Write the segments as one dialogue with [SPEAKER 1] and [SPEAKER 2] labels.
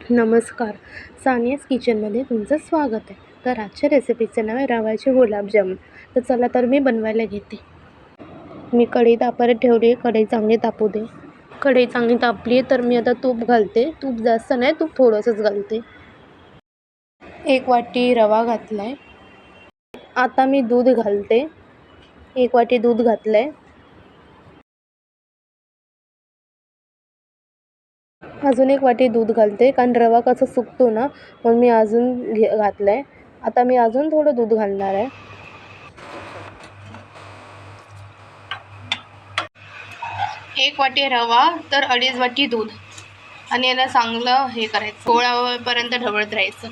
[SPEAKER 1] नमस्कार. सानियाज किचनमध्ये तुमचं स्वागत आहे. तर आजच्या रेसिपीचं नाव आहे रव्याचे गुलाबजामुन. तर चला तर मी बनवायला घेते. मी कढई तापायला ठेवली आहे. कढई चांगली तापू दे. कढई चांगली तापली आहे तर मी आता तूप घालते. तूप जास्त नाही, तूप थोडंसंच घालते. 1 वाटी रवा घातला आहे. आता मी दूध घालते. 1 वाटी दूध घातलं आहे. अजून 1 वाटी दूध घालते, कारण रवा कसा सुकतो ना, म्हणून मी अजून घातलं आहे. आता मी अजून थोडं दूध घालणार आहे. 1 वाटी रवा तर 2.5 वाटी दूध आणि याला चांगलं हे करायचं, गोळापर्यंत ढवळत राहायचं.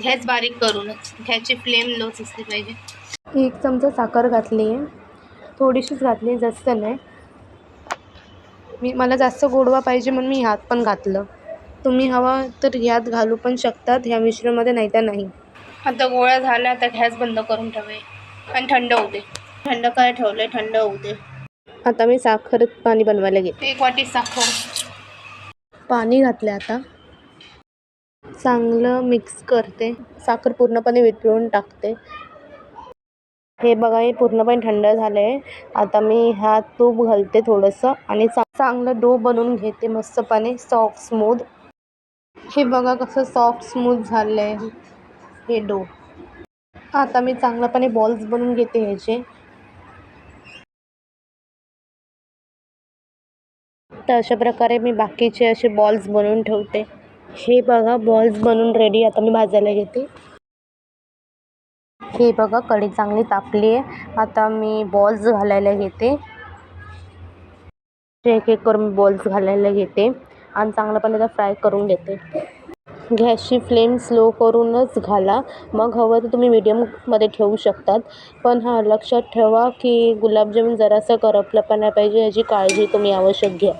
[SPEAKER 1] गॅस बारीक करूनच, गॅसची फ्लेम लोच असली पाहिजे. 1 चमचा साखर घातली आहे, थोडीशीच घातली, जास्त नाही. मला जास्त गोडवा पाहिजे म्हणून मी ह्यात पण घातलं. तुम्ही हवा तर ह्यात घालू पण शकतात ह्या मिश्रणमध्ये, नाही तर नाही. आता गोळा झाला, आता गॅस बंद करून ठेवे आणि थंड होऊ दे. थंड काय ठेवले, थंड होऊ दे. आता मी साखर पाणी बनवायला घेते. 1 वाटी साखर पाणी घातले. आता चांगलं मिक्स करते. साखर पूर्णपणे वितळून टाकते. हे बघा, हे पूर्णपणे थंड झालं आहे. आता मी ह्यात तूप घालते थोडंसं आणि चांगलं डो बनवून घेते मस्तपणे सॉफ्ट स्मूथ. हे बघा कसं सॉफ्ट स्मूथ झालं आहे हे डो. आता मी चांगल्यापणे बॉल्स बनवून घेते ह्याचे. तर अशा प्रकारे मी बाकीचे असे बॉल्स बनवून ठेवते. हे बघा बॉल्स बनवून रेडी. आता मी भाजायला घेते. हे बघा कढई चांगली तापली आहे. आता मी बॉल्स घालायला घेते. एक एक करून बॉल्स घालायला घेते आणि चांगल्यापणे त्याला फ्राय करून घेते. गॅसची फ्लेम स्लो करूनच घाला. मग हवं तर तुम्ही मीडियममध्ये ठेवू शकतात. पण लक्षात ठेवा की गुलाबजामुन जरासं करपलं पण नाही पाहिजे, याची काळजी तुम्ही आवश्यक घ्या.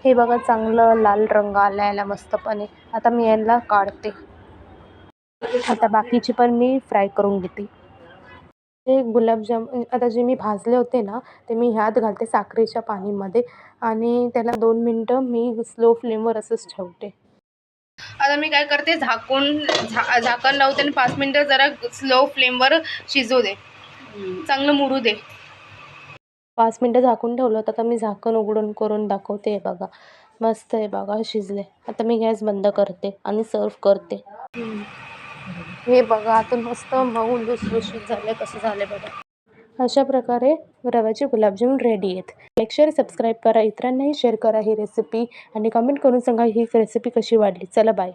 [SPEAKER 1] हे बघा चांगलं लाल रंग आला याला मस्तपणे. आता मी याला काढते. आता बाकीचे पण मी फ्राय करून घेते. हे गुलाबजामुन आता जे मी भाजले होते ना, ते मी ह्यात घालते साखरेच्या पाणीमध्ये आणि त्याला 2 मिनटं मी स्लो फ्लेमवर असंच ठेवते. आता मी काय करते, झाकण लावते आणि 5 मिनटं जरा स्लो फ्लेमवर शिजू दे, चांगलं मुरू दे. 5 मिनटं झाकून ठेवलं होतं. आता मी झाकण उघडून करून दाखवते. बघा मस्त आहे, बघा शिजले. आता मी गॅस बंद करते आणि सर्व करते. हे बघा आतून मस्त मऊ लुसलुशीत झालं. कसं झालं बघा. अशा प्रकारे रव्याचे गुलाबजामुन रेडी आहेत. लाईक शेअर सबस्क्राईब करा, इतरांनाही शेअर करा ही रेसिपी आणि कमेंट करून सांगा ही रेसिपी कशी वाटली. चला बाय.